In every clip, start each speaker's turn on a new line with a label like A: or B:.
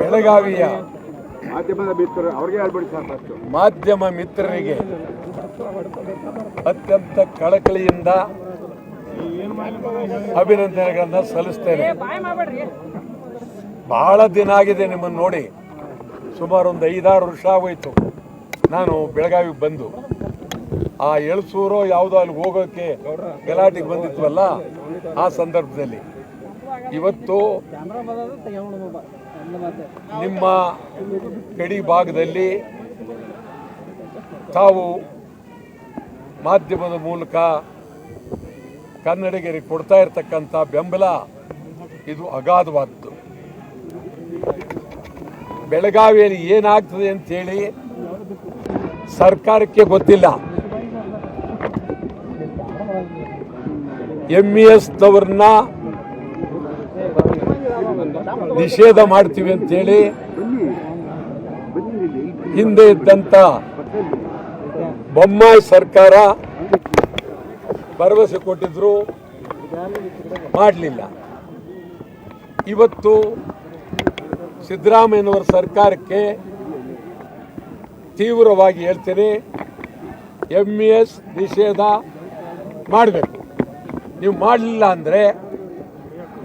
A: ಬೆಳಗಾವಿಯ ಮಾಧ್ಯಮ ಮಿತ್ರರಿಗೆ ಅತ್ಯಂತ ಕಳಕಳಿಯಿಂದ ಅಭಿನಂದನೆಗಳನ್ನ ಸಲ್ಲಿಸ್ತೇನೆ. ಬಹಳ ದಿನ ಆಗಿದೆ ನಿಮ್ಮನ್ನು ನೋಡಿ, ಸುಮಾರು ಒಂದು 5-6 ವರ್ಷ ಆಗೋಯ್ತು ನಾನು ಬೆಳಗಾವಿಗೆ ಬಂದು. ಆ ಎಳಸೂರು ಯಾವುದೋ ಅಲ್ಲಿ ಹೋಗೋಕ್ಕೆ ಗಲಾಟೆಗೆ ಬಂದಿದ್ವಲ್ಲ, ಆ ಸಂದರ್ಭದಲ್ಲಿ ಇವತ್ತು ನಿಮ್ಮ ಗಡಿ ಭಾಗದಲ್ಲಿ ತಾವು ಮಾಧ್ಯಮದ ಮೂಲಕ ಕನ್ನಡಿಗರಿಗೆ ಕೊಡ್ತಾ ಇರತಕ್ಕಂಥ ಬೆಂಬಲ ಇದು ಅಗಾಧವಾದ್ದು. ಬೆಳಗಾವಿಯಲ್ಲಿ ಏನಾಗ್ತದೆ ಅಂತೇಳಿ ಸರ್ಕಾರಕ್ಕೆ ಗೊತ್ತಿಲ್ಲ. MES ನವರನ್ನ ನಿಷೇಧ ಮಾಡ್ತೀವಿ ಅಂತೇಳಿ ಹಿಂದೆ ಇದ್ದಂತ ಬೊಮ್ಮಾಯಿ ಸರ್ಕಾರ ಭರವಸೆ ಕೊಟ್ಟಿದ್ರು, ಮಾಡಲಿಲ್ಲ. ಇವತ್ತು ಸಿದ್ದರಾಮಯ್ಯನವರ ಸರ್ಕಾರಕ್ಕೆ ತೀವ್ರವಾಗಿ ಹೇಳ್ತೀನಿ, MES ನಿಷೇಧ ಮಾಡಬೇಕು. ನೀವು ಮಾಡಲಿಲ್ಲ ಅಂದರೆ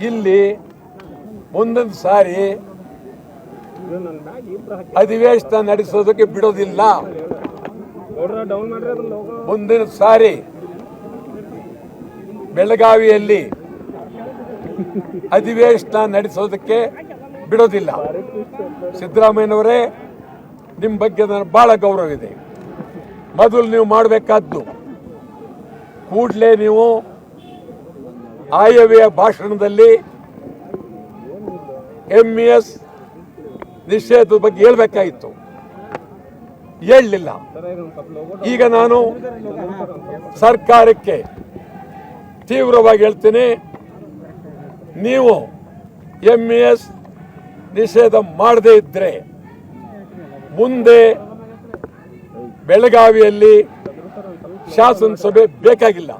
A: ಇಲ್ಲಿ ಮುಂದೊಂದು ಸಾರಿ ಅಧಿವೇಶನ ನಡೆಸೋದಕ್ಕೆ ಬಿಡೋದಿಲ್ಲ. ಮುಂದಿನ ಸಾರಿ ಬೆಳಗಾವಿಯಲ್ಲಿ ಅಧಿವೇಶನ ನಡೆಸೋದಕ್ಕೆ ಬಿಡೋದಿಲ್ಲ. ಸಿದ್ದರಾಮಯ್ಯನವರೇ, ನಿಮ್ಮ ಬಗ್ಗೆ ನನಗೆ ಬಹಳ ಗೌರವ ಇದೆ. ಮೊದಲು ನೀವು ಮಾಡಬೇಕಾದ್ದು, ಕೂಡಲೇ ನೀವು ಆಯವ್ಯಯ ಭಾಷಣದಲ್ಲಿ MES ನಿಷೇಧದ ಬಗ್ಗೆ ಹೇಳ್ಬೇಕಾಗಿತ್ತು, ಹೇಳಲಿಲ್ಲ. ಈಗ ನಾನು ಸರ್ಕಾರಕ್ಕೆ ತೀವ್ರವಾಗಿ ಹೇಳ್ತೀನಿ, ನೀವು MES ನಿಷೇಧ ಮಾಡದೇ ಇದ್ರೆ ಮುಂದೆ ಬೆಳಗಾವಿಯಲ್ಲಿ ಶಾಸನಸಭೆ ಬೇಕಾಗಿಲ್ಲ.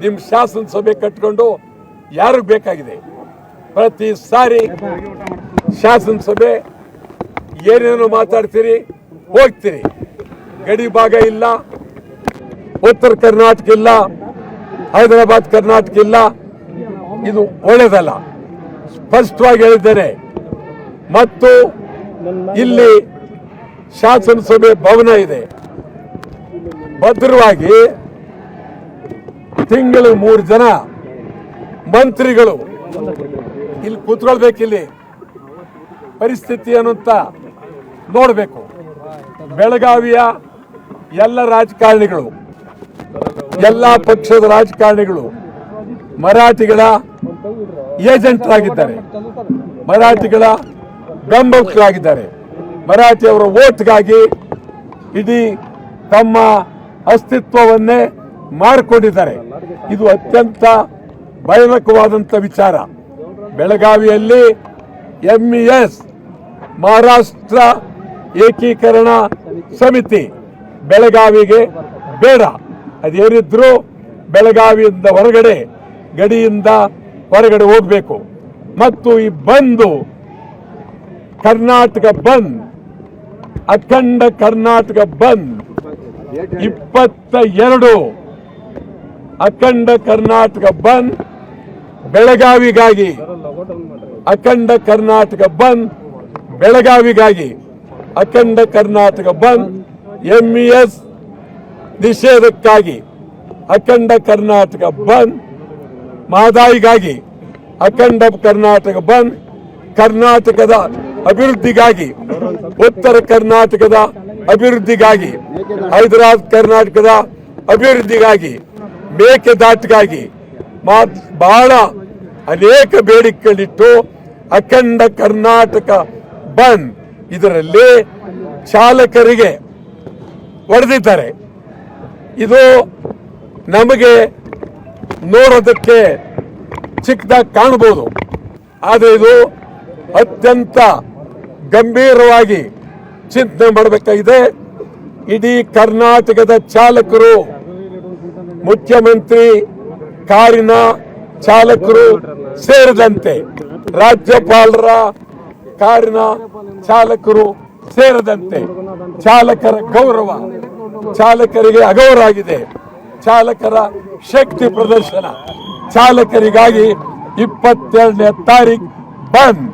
A: ನಿಮ್ಮ ಶಾಸನಸಭೆ ಕಟ್ಕೊಂಡು ಯಾರಿಗೆ ಬೇಕಾಗಿದೆ? ಪ್ರತಿ ಸಾರಿ ಶಾಸನಸಭೆ ಏನೇನು ಮಾತಾಡ್ತೀರಿ, ಹೋಗ್ತೀರಿ. ಗಡಿ ಭಾಗ ಇಲ್ಲ, ಉತ್ತರ ಕರ್ನಾಟಕ ಇಲ್ಲ, ಹೈದರಾಬಾದ್ ಕರ್ನಾಟಕ ಇಲ್ಲ. ಇದು ಒಳ್ಳೆಯದಲ್ಲ, ಸ್ಪಷ್ಟವಾಗಿ ಹೇಳಿದ್ದೇನೆ. ಮತ್ತು ಇಲ್ಲಿ ಶಾಸನಸಭೆ ಭವನ ಇದೆ, ಭದ್ರವಾಗಿ ತಿಂಗಳು 3 ಜನ ಮಂತ್ರಿಗಳು ಇಲ್ಲಿ ಕೂತ್ಕೊಳ್ಬೇಕಿಲ್ಲಿ. ಪರಿಸ್ಥಿತಿ ಅನ್ನುತ್ತ ನೋಡಬೇಕು. ಬೆಳಗಾವಿಯ ಎಲ್ಲ ರಾಜಕಾರಣಿಗಳು, ಎಲ್ಲ ಪಕ್ಷದ ರಾಜಕಾರಣಿಗಳು ಮರಾಠಿಗಳ ಏಜೆಂಟ್ರಾಗಿದ್ದಾರೆ, ಮರಾಠಿಗಳ ಬೆಂಬಲಿತರಾಗಿದ್ದಾರೆ. ಮರಾಠಿಯವರ ವೋಟ್ಗಾಗಿ ಇಡೀ ತಮ್ಮ ಅಸ್ತಿತ್ವವನ್ನೇ ಮಾಡಿಕೊಂಡಿದ್ದಾರೆ. ಇದು ಅತ್ಯಂತ ಭಯಾನಕವಾದಂಥ ವಿಚಾರ. ಬೆಳಗಾವಿಯಲ್ಲಿ MES ಮಹಾರಾಷ್ಟ್ರ ಏಕೀಕರಣ ಸಮಿತಿ ಬೆಳಗಾವಿಗೆ ಬೇಡ. ಅದೇನಿದ್ರು ಬೆಳಗಾವಿಯಿಂದ ಹೊರಗಡೆ, ಗಡಿಯಿಂದ ಹೊರಗಡೆ ಹೋಗಬೇಕು. ಮತ್ತು ಈ ಬಂದು ಕರ್ನಾಟಕ ಬಂದ್, ಅಖಂಡ ಕರ್ನಾಟಕ ಬಂದ್ 22 ಅಖಂಡ ಕರ್ನಾಟಕ ಬಂದ್ ಬೆಳಗಾವಿಗಾಗಿ, ಅಖಂಡ ಕರ್ನಾಟಕ ಬಂದ್ ಬೆಳಗಾವಿಗಾಗಿ, ಅಖಂಡ ಕರ್ನಾಟಕ ಬಂದ್ MES ನಿಷೇಧಕ್ಕಾಗಿ, ಅಖಂಡ ಕರ್ನಾಟಕ ಬಂದ್ ಮಹದಾಯಿಗಾಗಿ, ಅಖಂಡ ಕರ್ನಾಟಕ ಬಂದ್ ಕರ್ನಾಟಕದ ಅಭಿವೃದ್ಧಿಗಾಗಿ, ಉತ್ತರ ಕರ್ನಾಟಕದ ಅಭಿವೃದ್ಧಿಗಾಗಿ, ಹೈದರಾಬಾದ್ ಕರ್ನಾಟಕದ ಅಭಿವೃದ್ಧಿಗಾಗಿ, ಮೇಕೆದಾಟಿಗಾಗಿ ಬಹಳ ಅನೇಕ ಬೇಡಿಕೆಗಳಿಟ್ಟು ಅಖಂಡ ಕರ್ನಾಟಕ ಬಂದ್ ಇದರಲ್ಲಿ ಚಾಲಕರಿಗೆ ಹೊಡೆದಿದ್ದಾರೆ. ಇದು ನಮಗೆ ನೋಡೋದಕ್ಕೆ ಚಿಕ್ಕದಾಗಿ ಕಾಣಬಹುದು, ಆದರೆ ಇದು ಅತ್ಯಂತ ಗಂಭೀರವಾಗಿ ಚಿಂತನೆ ಮಾಡಬೇಕಾಗಿದೆ. ಇಡೀ ಕರ್ನಾಟಕದ ಚಾಲಕರು ಮುಖ್ಯಮಂತ್ರಿ ಕಾರಿನ ಚಾಲಕರು ಸೇರಿದಂತೆ, ರಾಜ್ಯಪಾಲರ ಕಾರಿನ ಚಾಲಕರು ಸೇರಿದಂತೆ ಚಾಲಕರ ಗೌರವ, ಚಾಲಕರಿಗೆ ಅಗೌರವ ಆಗಿದೆ. ಚಾಲಕರ ಶಕ್ತಿ ಪ್ರದರ್ಶನ, ಚಾಲಕರಿಗಾಗಿ 22ನೇ ತಾರೀಕು ಬಂದ್.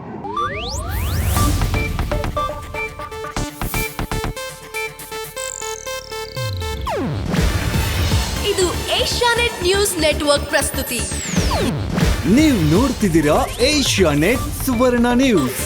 B: ಇದು ಏಷ್ಯಾನೆಟ್ ನ್ಯೂಸ್ ನೆಟ್ವರ್ಕ್ ಪ್ರಸ್ತುತಿ.
C: ನೀವು ನೋಡ್ತಿದ್ದೀರಾ ಏಷ್ಯಾನೆಟ್ ಸುವರ್ಣ ನ್ಯೂಸ್.